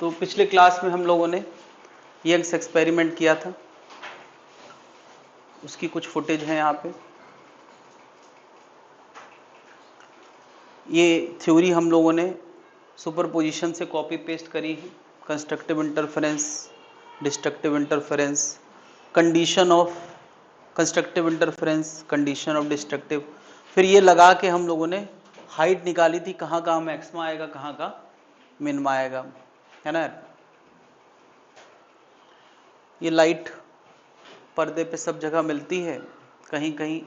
तो पिछले क्लास में हम लोगों ने यंग्स एक्सपेरिमेंट किया था, उसकी कुछ फुटेज है यहाँ पे। ये थ्योरी हम लोगों ने सुपरपोजिशन से कॉपी पेस्ट करी है, constructive interference, destructive interference, condition of constructive interference, condition of destructive. फिर ये लगा के हम लोगों ने हाइट निकाली थी, कहाँ कहाँ मैक्सिमा आएगा, कहाँ का मिनिमा आएगा, है ना। ये लाइट पर्दे पे सब जगह मिलती है, कहीं कहीं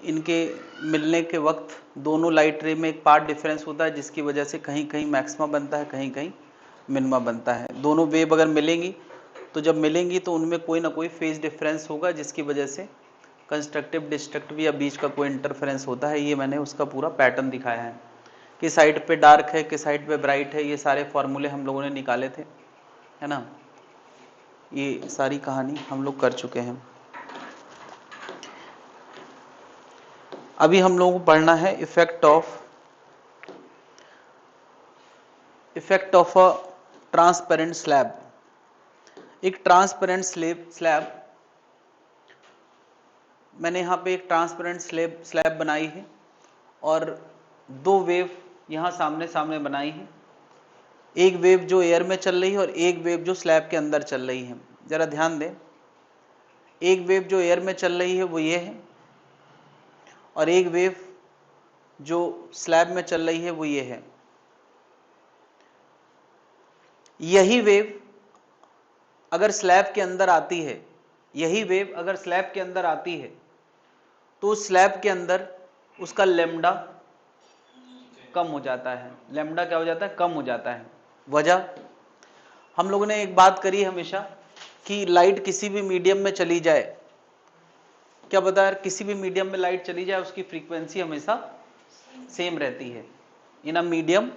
इनके मिलने के वक्त दोनों लाइट रे में एक पार्ट डिफरेंस होता है, जिसकी वजह से कहीं कहीं मैक्सिमा बनता है, कहीं कहीं मिनिमा बनता है। दोनों वेव अगर मिलेंगी तो जब मिलेंगी तो उनमें कोई ना कोई फेज डिफरेंस होगा, जिसकी वजह से कंस्ट्रक्टिव डिस्ट्रक्टिव या बीच का कोई इंटरफेरेंस होता है। ये मैंने उसका पूरा पैटर्न दिखाया है कि साइड पे डार्क है, कि साइड पे ब्राइट है। ये सारे फॉर्मूले हम लोगों ने निकाले थे, है ना। ये सारी कहानी हम लोग कर चुके हैं। अभी हम लोगों को पढ़ना है effect of a transparent slab. एक ट्रांसपेरेंट स्लैब मैंने यहाँ पे एक ट्रांसपेरेंट स्लैब बनाई है और दो वेव यहाँ सामने सामने बनाई है। एक वेव जो एयर में चल रही है और एक वेव जो स्लैब के अंदर चल रही है। जरा ध्यान दें, एक वेव जो एयर में चल रही है वो ये है, और एक वेव जो स्लैब में चल रही है वो ये है। यही वेव अगर स्लैब के अंदर आती है, यही वेव अगर स्लैब के अंदर आती है तो स्लैब के अंदर उसका लैम्डा कम हो जाता है। लैम्डा क्या हो जाता है? कम हो जाता है। वजह, हम लोगों ने एक बात करी हमेशा कि लाइट किसी भी मीडियम में चली जाए, क्या पता है, किसी भी मीडियम में लाइट चली जाए उसकी फ्रीक्वेंसी हमेशा सेम रहती है। इन अ मीडियम,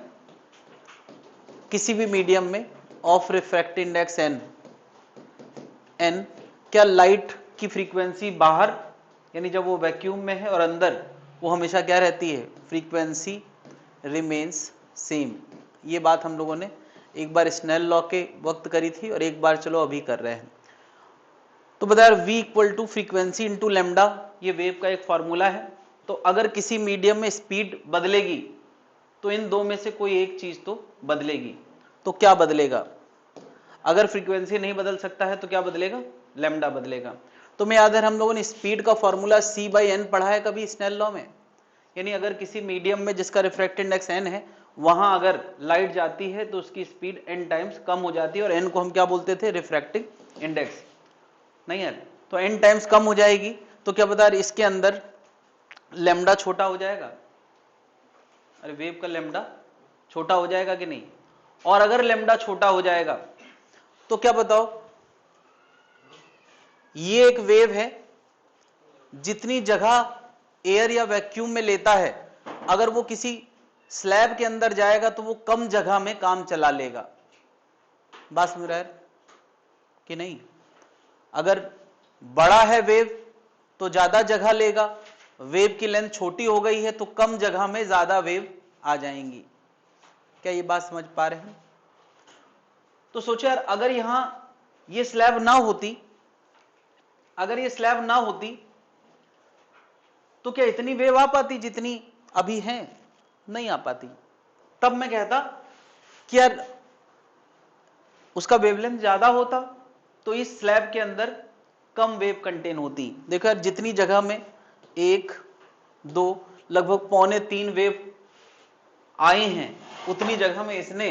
किसी भी मीडियम में ऑफ रिफ्रैक्टिव इंडेक्स एन, क्या लाइट की फ्रीक्वेंसी बाहर, यानी जब वो वैक्यूम में है, और अंदर वो हमेशा क्या रहती है? Frequency remains same. ये बात हम लोगों ने एक बार स्नेल लॉ के वक्त करी थी और एक बार चलो अभी कर रहे हैं। तो बता यार, v equal to frequency into lambda, ये वेव का एक फॉर्मूला है। तो अगर किसी मीडियम में स्पीड बदलेगी तो इन दो में से कोई एक चीज तो बदलेगी। तो क्या बदलेगा? अगर फ्रीक्वेंसी नहीं बदल सकता है तो क्या बदलेगा? लेमडा बदलेगा। तो मैं याद है हम लोगों ने स्पीड का फॉर्मूला c/n पढ़ा है कभी स्नेल लॉ में। यानी अगर किसी मीडियम में जिसका रिफ्रैक्टिव इंडेक्स n है, वहां अगर लाइट जाती है तो उसकी स्पीड n टाइम्स कम हो जाती है, और n को हम क्या बोलते थे? Refractive index. नहीं है तो n टाइम्स कम हो जाएगी। तो क्या बता रहे, इसके अंदर लेमडा छोटा हो जाएगा। अरे वेव का लेमडा छोटा हो जाएगा कि नहीं? और अगर लेमडा छोटा हो जाएगा तो क्या बताओ, ये एक वेव है, जितनी जगह एयर या वैक्यूम में लेता है, अगर वो किसी स्लैब के अंदर जाएगा तो वो कम जगह में काम चला लेगा। बात समझ रहा है कि नहीं? अगर बड़ा है वेव तो ज्यादा जगह लेगा, वेव की लेंथ छोटी हो गई है तो कम जगह में ज्यादा वेव आ जाएंगी। क्या ये बात समझ पा रहे हैं? तो सोचो यार, अगर यहां ये स्लैब ना होती, अगर ये स्लैब ना होती तो क्या इतनी वेव आ पाती जितनी अभी है? नहीं आ पाती। तब मैं कहता कि यार उसका वेवलेंथ ज्यादा होता तो इस स्लैब के अंदर कम वेव कंटेन होती। देखो यार, जितनी जगह में 1, 2, लगभग 2.25 वेव आए हैं, उतनी जगह में इसने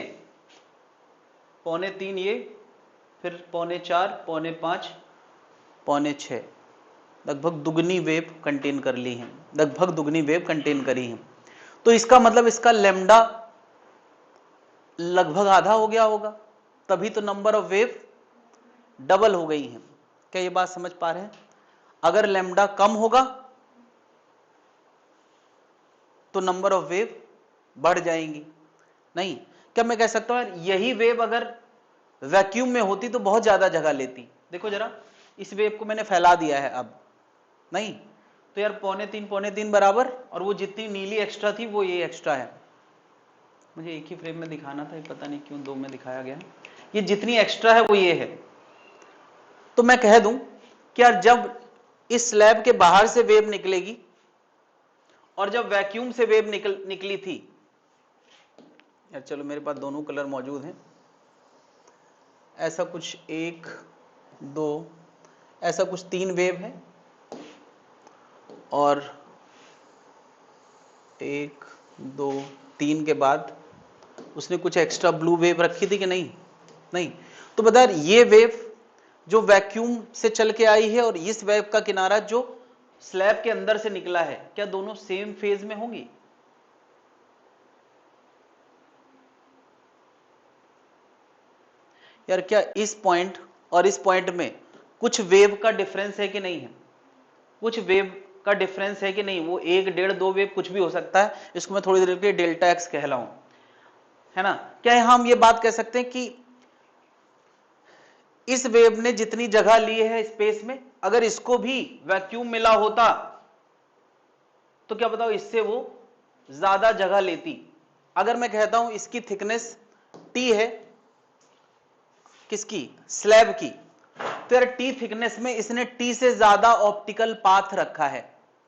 3.25 ये, फिर 4.25, 5.5, 6.25, लगभग दुगनी वेव कंटेन कर ली है, लगभग दुगनी वेव कंटेन करी है। तो इसका मतलब इसका लेमडा लगभग आधा हो गया होगा, तभी तो नंबर ऑफ वेव डबल हो गई है। क्या ये बात समझ पा रहे हैं? अगर लेमडा कम होगा तो नंबर ऑफ वेव बढ़ जाएंगी। नहीं, क्या मैं कह सकता हूं यार, यही वेव अगर वैक्यूम में होती तो बहुत ज्यादा जगह लेती। देखो जरा, इस वेव को मैंने फैला दिया है अब, नहीं तो यार 2.25 बराबर, और वो जितनी नीली एक्स्ट्रा थी वो ये एक्स्ट्रा है। मुझे एक ही फ्रेम में दिखाना था, पता नहीं क्यों दो में दिखाया गया। ये जितनी एक्स्ट्रा है वो ये है। तो मैं कह दूं कि यार जब इस स्लैब के बाहर से वेव निकलेगी और जब वैक्यूम से वेव निकली थी, यार चलो मेरे पास दोनों कलर मौजूद हैं, ऐसा कुछ 1 2 ऐसा कुछ 3 वेव है, और 1 2 3 के बाद उसने कुछ एक्स्ट्रा ब्लू वेव रखी थी कि नहीं? नहीं। तो बता ये वेव जो वैक्यूम से चल के आई है और इस वेव का किनारा जो स्लैब के अंदर से निकला है, क्या दोनों सेम फेज में होंगी? यार क्या इस पॉइंट और इस पॉइंट में कुछ वेव का डिफरेंस है कि नहीं है? कुछ वेव का डिफरेंस है कि नहीं? वो 1 1.5 2 वेव कुछ भी हो सकता है, इसको मैं थोड़ी देर के लिए डेल्टा एक्स कह रहा हूं, है ना? क्या हम ये बात कह सकते हैं कि इस वेव ने जितनी जगह ली है स्पेस में, अगर इसको भी वैक्यूम मिला होता तो क्या बताओ इससे वो ज्यादा जगह लेती? अगर मैं कहता हूं इसकी थिकनेस टी है, किसकी? स्लैब की, तो यार टी थिकनेस में इसने टी से ज्यादा ऑप्टिकल पाथ रखा है।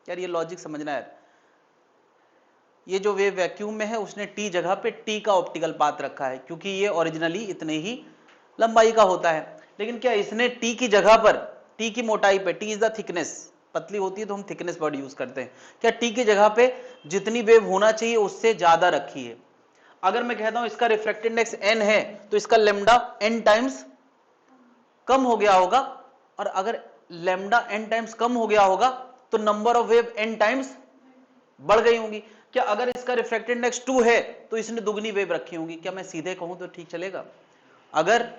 यार ये लॉजिक समझना है। ये जो वेव वैक्यूम में है उसने टी जगह पे टी का ऑप्टिकल पाथ रखा है, क्योंकि ये ओरिजिनली इतने ही लंबाई का होता है। लेकिन क्या इसने टी की जगह पर, टी की मोटाई पे, टी इज द थिकनेस, पतली होती है तो हम थिकनेस वर्ड यूज करते हैं, क्या टी की जगह पे जितनी वेव होना चाहिए उससे ज्यादा रखी है? अगर मैं कहता हूं इसका रिफ्रैक्टेड इंडेक्स n है, तो इसका लेमडा n टाइम्स कम हो गया होगा, और अगर लेमडा n टाइम्स कम हो गया होगा तो number of wave n times बढ़ गई होंगी। क्या अगर इसका रिफ्रैक्टेड इंडेक्स 2 है तो इसने दुगनी वेव रखी होंगी? क्या मैं सीधे कहूं तो ठीक चलेगा? अगर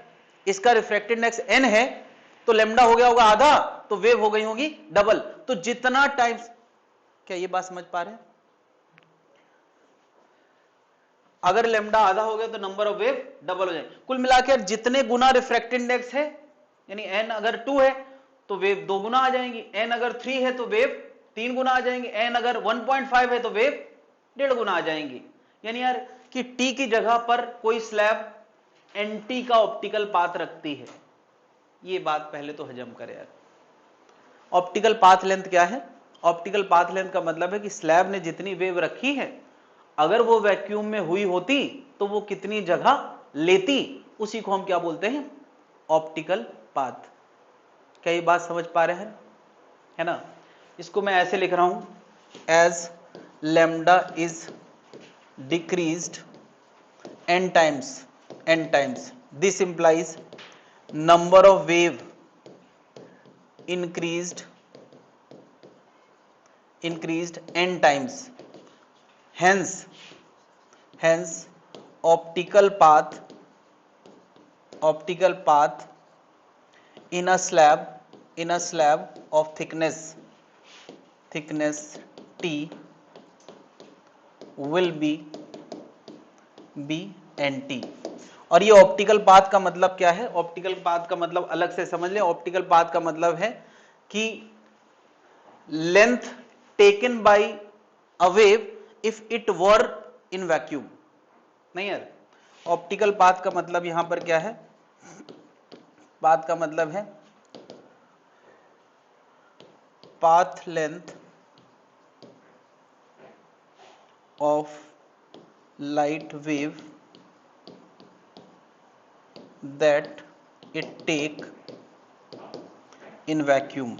इसका रिफ्रैक्टेड इंडेक्स n है तो लेमडा हो गया होगा आधा, तो वेव हो गई होगी डबल। तो जितना टाइम्स, क्या ये बात समझ पा रहे हैं? अगर लेमडा आधा हो गया तो नंबर ऑफ वेव डबल हो जाए। कुल मिलाकर जितने गुना रिफ्रैक्टेड इंडेक्स है, यानी n अगर 2 है तो वेव 2 गुना आ जाएंगी, n अगर 3 है तो वेव 3 गुना आ जाएंगी, n अगर 1.5 है तो वेव 1.5 गुना आ जाएंगी। यानी यार कि t की जगह पर कोई स्लैब nt का ऑप्टिकल पाथ रखती है। ये बात पहले तो हजम करे यार। ऑप्टिकल पाथ लेंथ क्या है? ऑप्टिकल पाथ लेंथ का मतलब है कि स्लैब ने जितनी वेव रखी है, अगर वो वैक्यूम में हुई होती तो वो कितनी जगह लेती, उसी को हम क्या बोलते हैं? Optical path. क्या ये बात समझ पा रहे हैं? है ना? इसको मैं ऐसे लिख रहा हूं, as lambda is decreased n times, this implies number of wave increased n times, hence optical path in a slab of thickness t will be nt। और ये ऑप्टिकल पाथ का मतलब क्या है? ऑप्टिकल पाथ का मतलब अलग से समझ लें। ऑप्टिकल पाथ का मतलब है कि length taken by a wave if it were in vacuum. नहीं यार, ऑप्टिकल पाथ का मतलब यहां पर क्या है? पाथ का मतलब है path length of light wave that it take in vacuum।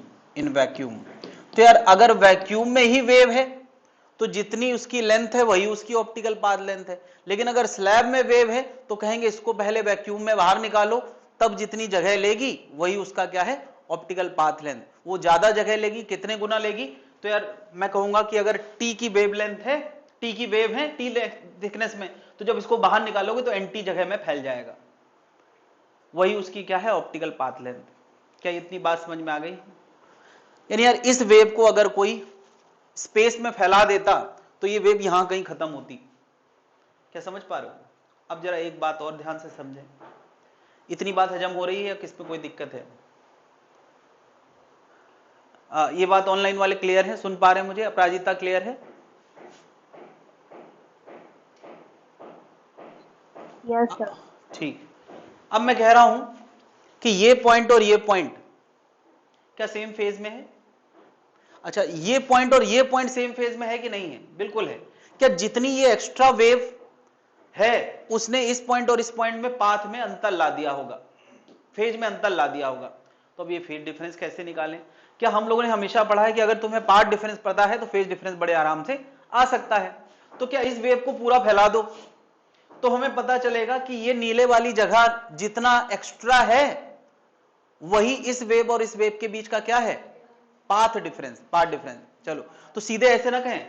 तो यार अगर वैक्यूम में ही वेव है तो जितनी उसकी लेंथ है वही उसकी ऑप्टिकल पाथ लेंथ है। लेकिन अगर स्लैब में वेव है तो कहेंगे इसको पहले वैक्यूम में बाहर निकालो, तब जितनी जगह लेगी वही उसका क्या है? Optical path length. वो ज्यादा जगह लेगी, कितने गुना लेगी? तो यार मैं कहूंगा कि अगर टी की वेव लेंथ है, टी की वेव है टी थिकनेस में, तो जब इसको बाहर निकालोगे तो एनटी जगह में फैल जाएगा, वही उसकी क्या है? Optical path length. क्या इतनी बात समझ में आ गई? यानी यार इस वेव को अगर कोई स्पेस में फैला देता तो ये वेव यहां कहीं खत्म होती। क्या समझ पा रहे हो? अब जरा एक बात और ध्यान से समझें। इतनी बात हजम हो रही है या किस पे कोई दिक्कत है? ये बात ऑनलाइन वाले क्लियर है? सुन पा रहे हैं मुझे? अपराजिता क्लियर है? Yes sir. ठीक, अब मैं कह रहा हूं कि ये पॉइंट और ये पॉइंट क्या सेम फेज में है? अच्छा, ये पॉइंट और ये पॉइंट सेम फेज में है कि नहीं है? बिल्कुल है। क्या जितनी ये एक्स्ट्रा वेव है उसने इस पॉइंट और इस पॉइंट में पाथ में अंतर ला दिया होगा, फेज में अंतर ला दिया होगा। तो अब ये फेज डिफरेंस कैसे निकालें? क्या हम लोगों ने हमेशा पढ़ा है कि अगर तुम्हें पाथ डिफरेंस पता है तो फेज डिफरेंस बड़े आराम से आ सकता है। तो क्या इस वेव को पूरा फैला दो तो हमें पता चलेगा कि ये नीले वाली जगह जितना एक्स्ट्रा है वही इस वेव और इस वेव के बीच का क्या है? Path difference, path difference. चलो, तो सीधे ऐसे ना कहें,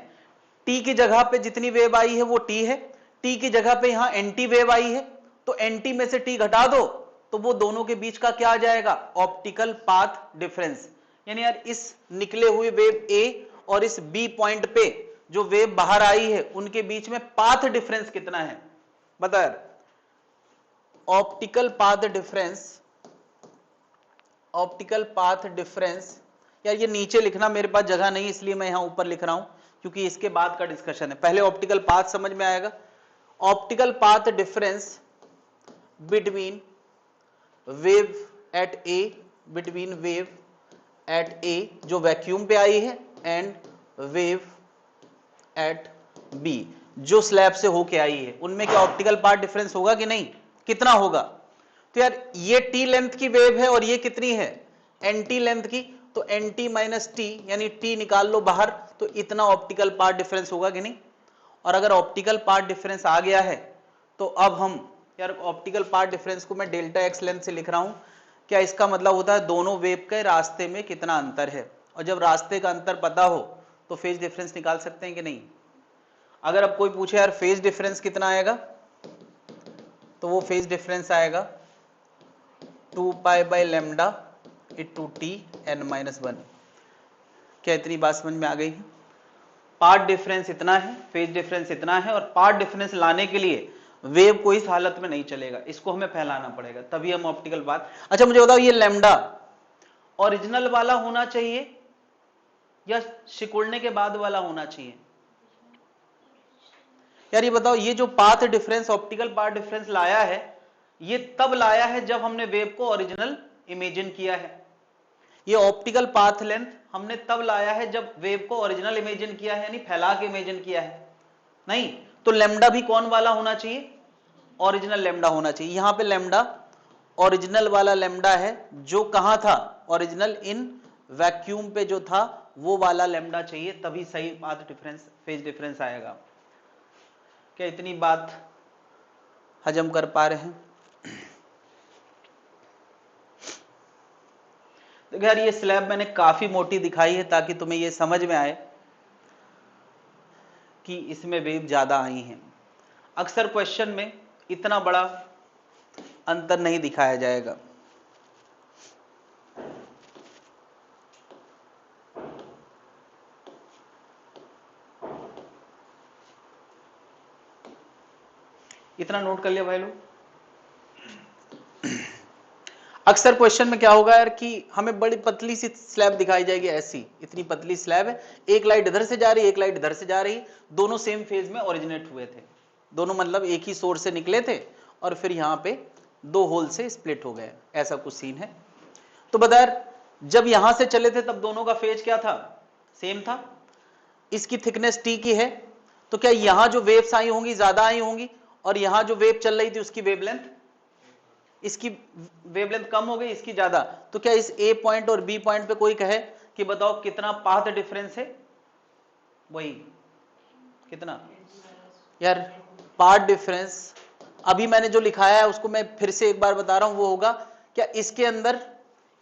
टी की जगह पे जितनी वेव आई है वो टी है, टी की जगह पे यहां एंटी वेव आई है, तो एंटी में से टी घटा दो तो वो दोनों के बीच का क्या आ जाएगा? Optical path difference. यानी यार इस निकले हुए वेव ए और इस बी पॉइंट पे जो वेव बाहर आई है उनके बीच में पाथ डिफरेंस कितना है? बता यार, optical path difference, optical path difference. यार ये नीचे लिखना मेरे पास जगह नहीं इसलिए मैं यहां ऊपर लिख रहा हूं क्योंकि इसके बाद का डिस्कशन है। पहले ऑप्टिकल पाथ समझ में आएगा। Optical path difference between wave at A, between wave at A जो वैक्यूम पे आई है एंड वेव एट बी जो स्लैब से होके आई है, उनमें क्या ऑप्टिकल पाथ डिफरेंस होगा कि नहीं? कितना होगा? तो यार ये टी लेंथ की वेव है और ये कितनी है? एनटी लेंथ की। तो एनटी माइनस टी यानी टी निकाल लो बाहर, तो इतना ऑप्टिकल पाथ डिफरेंस होगा कि नहीं? और अगर ऑप्टिकल पाथ डिफरेंस आ गया है तो अब हम, यार ऑप्टिकल पाथ डिफरेंस को मैं डेल्टा एक्स लेंथ से लिख रहा हूं। क्या इसका मतलब होता है दोनों वेव के रास्ते में कितना अंतर है, और जब रास्ते का अंतर पता हो तो फेज डिफरेंस निकाल सकते हैं कि नहीं? अगर अब कोई पूछे यार फेज डिफरेंस कितना आएगा, तो वो फेज डिफरेंस आएगा 2 pi by lambda into T N minus 1। क्या इतनी बात समझ में आ गई? पाथ डिफरेंस इतना है, फेज डिफरेंस इतना है, और पाथ डिफरेंस लाने के लिए वेव को इस हालत में नहीं चलेगा, इसको हमें फैलाना पड़ेगा तभी हम ऑप्टिकल पाथ। अच्छा मुझे बताओ, ये लैम्डा ओरिजिनल वाला होना चाहिए या सिकुड़ने के बाद वाला होना चाहिए? यार ये बताओ, ये जो path difference, optical path difference लाया है, ये तब लाया है जब हमने वेव को ओरिजिनल इमेजिन किया है। ये ऑप्टिकल पाथ लेंथ हमने तब लाया है जब वेव को ओरिजिनल इमेजिन किया है, यानी फैला के इमेजिन किया है। नहीं, तो लेमडा भी कौन वाला होना चाहिए? ओरिजिनल लेमडा होना चाहिए। यहां पे लेमडा ओरिजिनल वाला लेमडा है, जो कहां था? ओरिजिनल इन वैक्यूम पे जो था वो वाला लेमडा चाहिए, तभी सही पाथ डिफरेंस, फेज डिफरेंस आएगा। क्या इतनी बात हजम कर पा रहे हैं? तो यार ये स्लैब मैंने काफी मोटी दिखाई है ताकि तुम्हें ये समझ में आए कि इसमें वेव ज्यादा आई हैं। अक्सर क्वेश्चन में इतना बड़ा अंतर नहीं दिखाया जाएगा। इतना नोट कर लिया भाई लोग? अक्सर क्वेश्चन में क्या होगा यार कि हमें बड़ी पतली सी स्लैब दिखाई जाएगी, ऐसी इतनी पतली स्लैब है, एक लाइट इधर से जा रही है, एक लाइट इधर से जा रही, दोनों सेम फेज में ओरिजिनेट हुए थे, दोनों मतलब एक ही सोर्स से निकले थे और फिर यहां पे दो होल से स्प्लिट हो गए, ऐसा कुछ सीन है। तो बता यार, जब यहां से चले थे तब दोनों का फेज क्या था? सेम था। इसकी थिकनेस टी की है, तो क्या यहां जो वेव्स आई होंगी ज्यादा आई होंगी, और यहां जो वेव चल रही थी उसकी वेवलेंथ, इसकी वेवलेंथ कम हो गई, इसकी ज्यादा। तो क्या इस ए पॉइंट और बी पॉइंट पे कोई कहे कि बताओ कितना पाथ डिफरेंस है? वही कितना? यार पाथ डिफरेंस अभी मैंने जो लिखाया है उसको मैं फिर से एक बार बता रहा हूं, वो होगा क्या इसके अंदर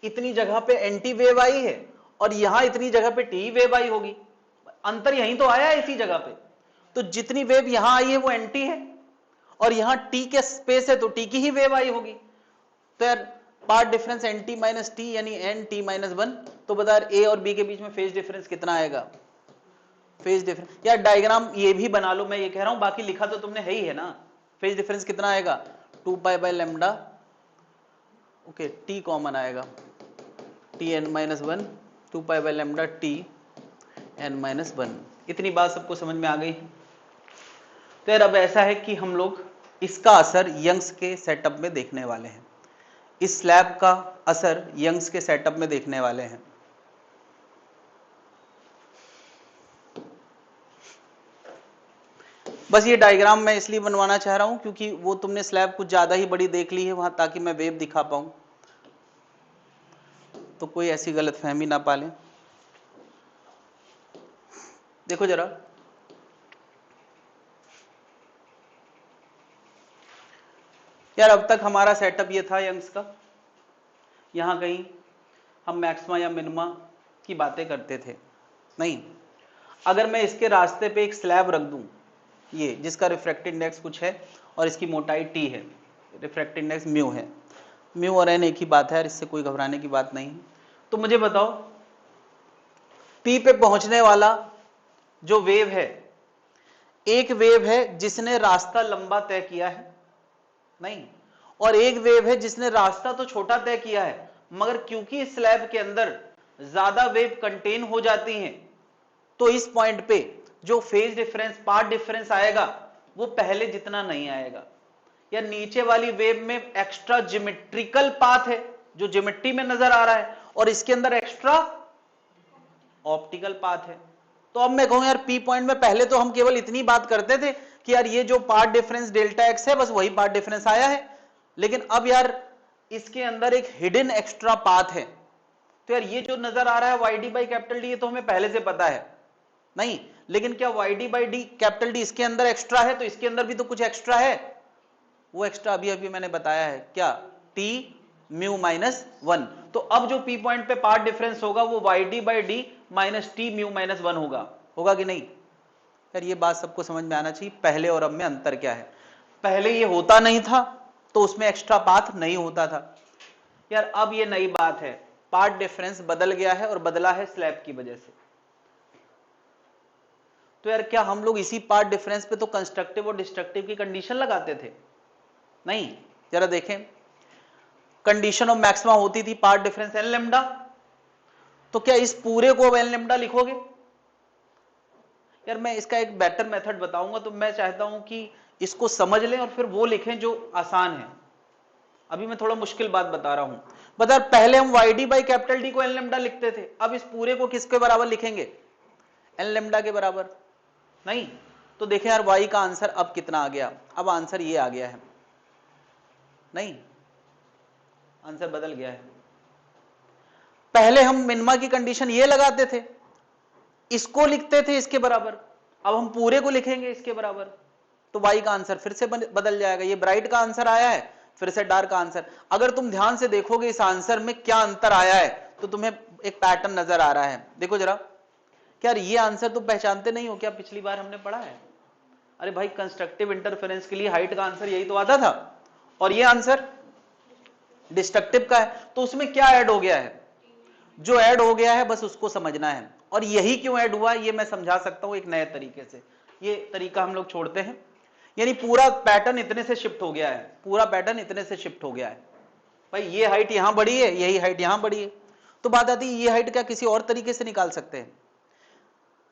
इतनी जगह पे एंटी वेव आई है और यहां इतनी जगह पे टी वेव आई होगी, अंतर यहीं तो आया है इसी जगह पे। तो जितनी वेव यहां आई है वो एंटी है और यहां टी के स्पेस है तो टी की ही वेव आई होगी। तो यार path difference N T minus T यानी एन टी माइनस 1। तो बता यार ए और बी के बीच में फेज डिफरेंस कितना आएगा? फेज डिफरेंस यार डायग्राम ये भी बना लो, मैं ये कह रहा हूं, बाकी लिखा तो तुमने है ही है ना। फेज डिफरेंस कितना आएगा? 2 pi by lambda, okay T common आएगा, T N minus 1, 2 pi by lambda T N minus 1। इतनी बात सबको समझ में आ गई? तो यार अब ऐसा है कि हम लोग इसका असर यंग्स के सेटअप में देखने वाले हैं, इस स्लैब का असर यंग्स के सेटअप में देखने वाले हैं। बस ये डायग्राम मैं इसलिए बनवाना चाह रहा हूं क्योंकि वो तुमने स्लैब कुछ ज्यादा ही बड़ी देख ली है वहां, ताकि मैं वेव दिखा पाऊं, तो कोई ऐसी गलतफहमी ना पाले। देखो जरा, यार अब तक हमारा सेटअप ये था यंग्स का, यहां कहीं हम मैक्सिमा या मिनिमा की बातें करते थे। नहीं, अगर मैं इसके रास्ते पे एक स्लैब रख दूं, ये जिसका रिफ्रैक्टिव इंडेक्स कुछ है और इसकी मोटाई टी है, रिफ्रैक्टिव इंडेक्स म्यू है, म्यू और एन एक ही बात है यार, इससे कोई घबराने की बात नहीं है। तो मुझे बताओ, पी पे पहुंचने वाला जो वेव है, एक वेव है जिसने रास्ता लंबा तय किया है, नहीं, और एक वेव है जिसने रास्ता तो छोटा तय किया है, मगर क्योंकि इस स्लैब के अंदर ज्यादा वेव कंटेन हो जाती हैं, तो इस पॉइंट पे जो फेज डिफरेंस, पाथ डिफरेंस आएगा वो पहले जितना नहीं आएगा। या नीचे वाली वेव में एक्स्ट्रा ज्योमेट्रिकल पाथ है जो ज्योमेट्री में नजर आ रहा है, और इसके अंदर एक्स्ट्रा ऑप्टिकल पाथ है। तो अब मैं कहूं यार, पी पॉइंट में पहले तो हम केवल इतनी बात करते थे कि यार ये जो पाथ डिफरेंस डेल्टा एक्स है, बस वही पाथ डिफरेंस आया है, लेकिन अब यार इसके अंदर एक हिडन एक्स्ट्रा पाथ है। तो यार ये जो नजर आ रहा है Y D by capital D, ये तो हमें पहले से पता है, नहीं, लेकिन क्या Y D by D capital D इसके अंदर एक्स्ट्रा है? तो इसके अंदर भी तो कुछ एक्स्ट्रा है, वो एक्स्ट्रा अभी अभी मैंने बताया है, क्या? T mu minus 1। तो अब जो पी पॉइंट पे पाथ डिफरेंस होगा वो Y D by D minus T mu minus 1 होगा, होगा कि नहीं? यार ये बात सबको समझ में आना चाहिए, पहले और अब में अंतर क्या है। पहले ये होता नहीं था तो उसमें एक्स्ट्रा पाथ नहीं होता था, यार अब ये नई बात है, पाथ डिफरेंस बदल गया है और बदला है स्लैब की वजह से। तो यार क्या हम लोग इसी पाथ डिफरेंस पे तो कंस्ट्रक्टिव और डिस्ट्रक्टिव की कंडीशन लगाते थे? नहीं, जरा देखें, कंडीशन ऑफ मैक्सिमा होती थी पाथ डिफरेंस एन लेम्डा, तो क्या इस पूरे को एन लेम्डा लिखोगे? यार मैं इसका एक बेटर मेथड बताऊंगा, तो मैं चाहता हूं कि इसको समझ लें और फिर वो लिखें जो आसान है। अभी मैं थोड़ा मुश्किल बात बता रहा हूं। बता, पहले हम Y D by capital D को एन लेम्डा लिखते थे, अब इस पूरे को किसके बराबर लिखेंगे? एन लेम्डा के बराबर। नहीं, तो देखें यार वाई का आंसर अब कितना आ गया, अब आंसर ये आ गया है, नहीं, आंसर बदल गया है। पहले हम मिनिमा की कंडीशन ये लगाते थे, इसको लिखते थे इसके बराबर, अब हम पूरे को लिखेंगे इसके बराबर, तो वाई का आंसर फिर से बदल जाएगा। ये ब्राइट का आंसर आया है, फिर से डार्क का आंसर। अगर तुम ध्यान से देखोगे इस आंसर में क्या अंतर आया है, तो तुम्हें एक पैटर्न नजर आ रहा है। देखो जरा, क्या ये आंसर तुम पहचानते नहीं हो क्या? पिछली बार हमने पढ़ा है, अरे भाई कंस्ट्रक्टिव इंटरफेरेंस के लिए हाइट का आंसर यही तो आता था, और ये आंसर डिस्ट्रक्टिव का है, तो उसमें क्या ऐड हो गया है? जो ऐड हो गया है बस उसको समझना है, और यही क्यों ऐड हुआ ये मैं समझा सकता हूं एक नए तरीके से। ये तरीका हम लोग छोड़ते हैं, यानी पूरा पैटर्न इतने से शिफ्ट हो गया है, पूरा पैटर्न इतने से शिफ्ट हो गया है। भाई ये हाइट यहां बढ़ी है, यही हाइट यहां बढ़ी है, तो बात आती है ये हाइट क्या किसी और तरीके से निकाल सकते हैं?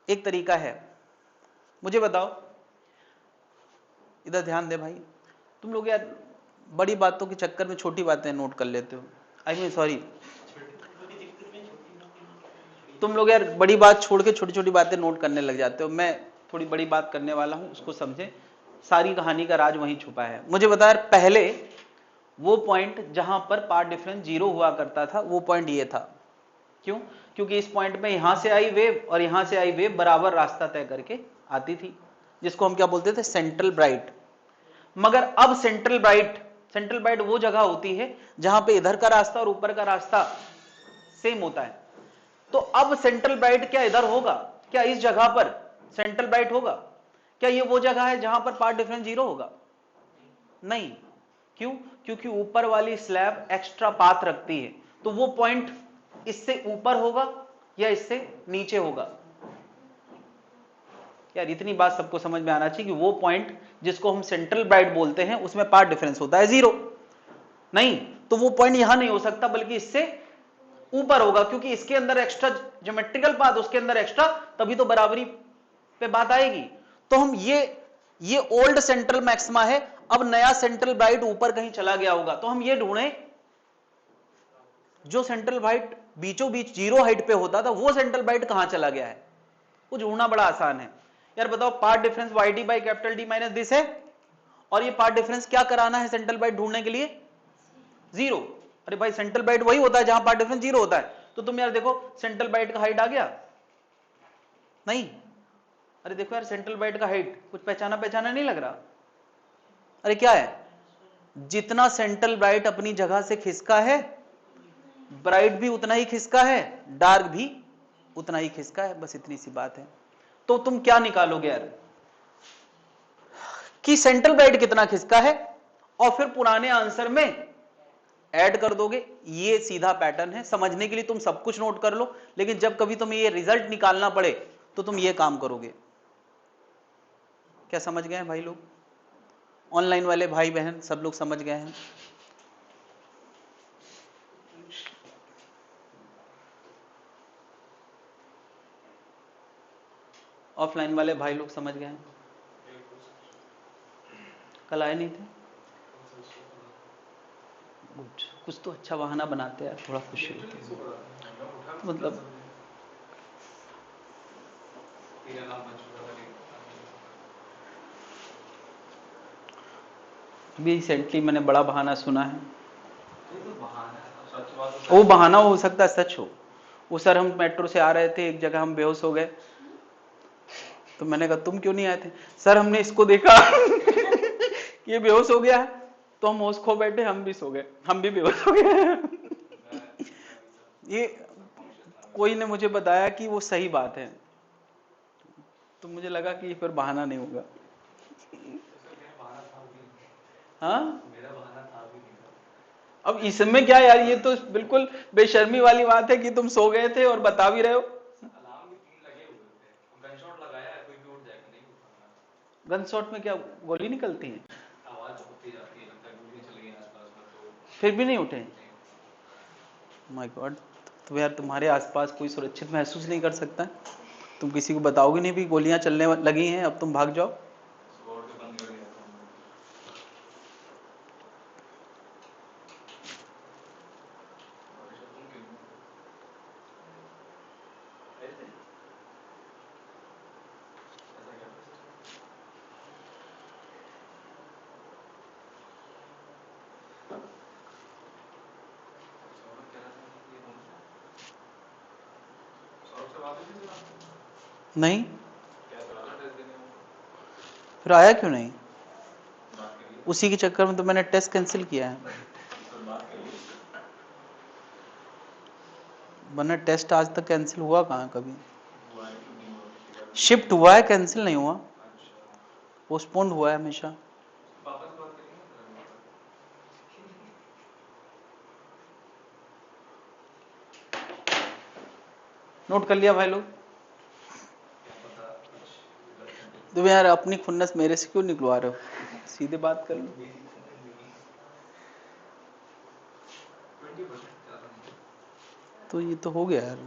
एक तरीका है, मुझे बताओ, इधर ध्यान दे भाई, तुम लोग यार बड़ी बातों के चक्कर में छोटी बातें नोट कर लेते हो। आई मीन सॉरी, तुम लोग यार बड़ी बात छोड़ के छोटी छोटी बातें नोट करने लग जाते हो। मैं थोड़ी बड़ी बात करने वाला हूं, उसको समझे, सारी कहानी का राज वहीं छुपा है। मुझे बता यार, पहले वो पॉइंट जहां पर पाथ डिफरेंस 0 हुआ करता था, वो पॉइंट ये था। क्यों? क्योंकि इस पॉइंट में यहां से आई वेव और यहां से आई वेव बराबर रास्ता तय करके आती थी, जिसको हम क्या बोलते थे? Central bright. मगर अब सेंट्रल ब्राइट वो जगह होती है जहां पे इधर का रास्ता और ऊपर का रास्ता सेम होता है। तो अब सेंट्रल ब्राइट क्या इधर होगा? क्या इस जगह पर सेंट्रल ब्राइट होगा? क्या ये वो जगह है जहां पर पाथ डिफरेंस 0 होगा? नहीं। क्यों? क्योंकि ऊपर वाली स्लैब एक्स्ट्रा पाथ रखती है, तो वो पॉइंट इससे ऊपर होगा या इससे नीचे होगा? यार इतनी बात सबको समझ में आना चाहिए कि वो पॉइंट जिसको हम सेंट्रल ब्राइट बोलते हैं उसमें पाथ डिफरेंस होता है 0। नहीं, तो वो पॉइंट यहां नहीं हो सकता, बल्कि इससे ऊपर होगा, क्योंकि इसके अंदर एक्स्ट्रा ज्योमेट्रिकल पाथ, उसके अंदर एक्स्ट्रा, तभी तो बराबरी पे बात आएगी। तो हम ये ओल्ड सेंट्रल मैक्सिमा है, अब नया सेंट्रल ब्राइट ऊपर कहीं चला गया होगा, तो हम ये ढूंढें जो सेंट्रल ब्राइट बीचों बीच 0 हाइट पे होता था वो सेंट्रल ब्राइट कहां चला गया है। वो ढूंढना बड़ा आसान है यार। बताओ part difference Y D by capital D minus this है, और ये पार्ट डिफरेंस क्या कराना है सेंट्रल ब्राइट ढूंढने के लिए? 0। अरे भाई सेंट्रल ब्राइट वही होता है जहां पार्ट डिफरेंस 0 होता है। तो तुम यार देखो सेंट्रल ब्राइट का हाइट आ गया नहीं? अरे देखो यार सेंट्रल ब्राइट का हाइट कुछ पहचाना पहचाना नहीं लग रहा? अरे क्या है, जितना सेंट्रल ब्राइट अपनी जगह से खिसका है ब्राइट भी उतना ही खिसका है, डार्क भी उतना ही खिसका है, बस इतनी सी बात है। तो तुम क्या निकालोगे यार कि सेंट्रल ब्राइट कितना खिसका है, और फिर पुराने आंसर में ऐड कर दोगे। ये सीधा पैटर्न है, समझने के लिए तुम सब कुछ नोट कर लो, लेकिन जब कभी तुम्हें ये रिजल्ट निकालना पड़े तो तुम ये काम करोगे। क्या समझ गए हैं भाई लोग? ऑनलाइन वाले भाई बहन सब लोग समझ गए हैं? ऑफलाइन वाले भाई लोग समझ गए हैं? कल आए नहीं थे? गुड, कुछ तो अच्छा बहाना बनाते हैं, थोड़ा खुशी होती है। मतलब अभी रिसेंटली मैंने बड़ा बहाना सुना है। वो बहाना हो सकता है सच हो। वो सर हम मेट्रो से आ रहे थे, एक जगह हम बेहोश हो गए, तो मैंने कहा तुम क्यों नहीं आए थे? सर हमने इसको देखा ये बेहोश हो गया है, तो हम होश खो बैठे, हम भी सो गए, हम भी बेहोश हो गए ये कोई ने मुझे बताया कि वो सही बात है, तो मुझे लगा कि फिर बहाना नहीं होगा। हाँ अब इसमें क्या यार, ये तो बिल्कुल बेशर्मी वाली बात है कि तुम सो गए थे और बता भी रहे हो। गन शॉट में क्या गोली निकलती है? फिर भी नहीं उठे? माय गॉड, तो यार तुम्हारे आसपास कोई सुरक्षित महसूस नहीं कर सकता? तुम किसी को बताओगे नहीं भी गोलियां चलने लगी हैं, अब तुम भाग जाओ? नहीं? फिर आया क्यों नहीं? उसी के चक्कर में तो मैंने टेस्ट कैंसिल किया है, वरना टेस्ट आज तक कैंसिल हुआ कहाँ कभी? शिफ्ट हुआ है, कैंसिल नहीं हुआ, पोस्टपोन्ड हुआ है हमेशा। नोट कर लिया भाई लोग? तुम यार अपनी खुन्नस मेरे से क्यों निकलवा रहे हो, सीधे बात कर लो। तो ये तो हो गया यार।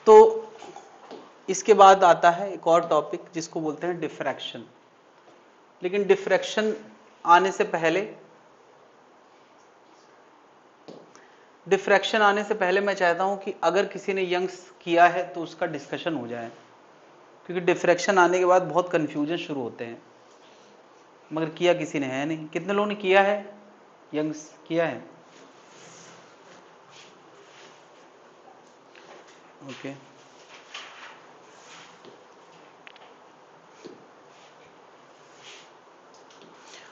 तो इसके बाद आता है एक और टॉपिक जिसको बोलते हैं डिफ्रैक्शन। लेकिन डिफ्रैक्शन आने से पहले मैं चाहता हूं कि अगर किसी ने यंग्स किया है तो उसका डिस्कशन हो जाए, क्योंकि डिफ्रैक्शन आने के बाद बहुत कंफ्यूजन शुरू होते हैं, मगर किया किसी ने है नहीं। कितने लोगों ने किया है? यंग्स किया है? ओके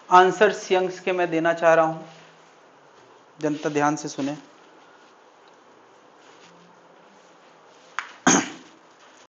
आंसर्स यंग्स के मैं देना चाह रहा हूं, जनता ध्यान से सुने।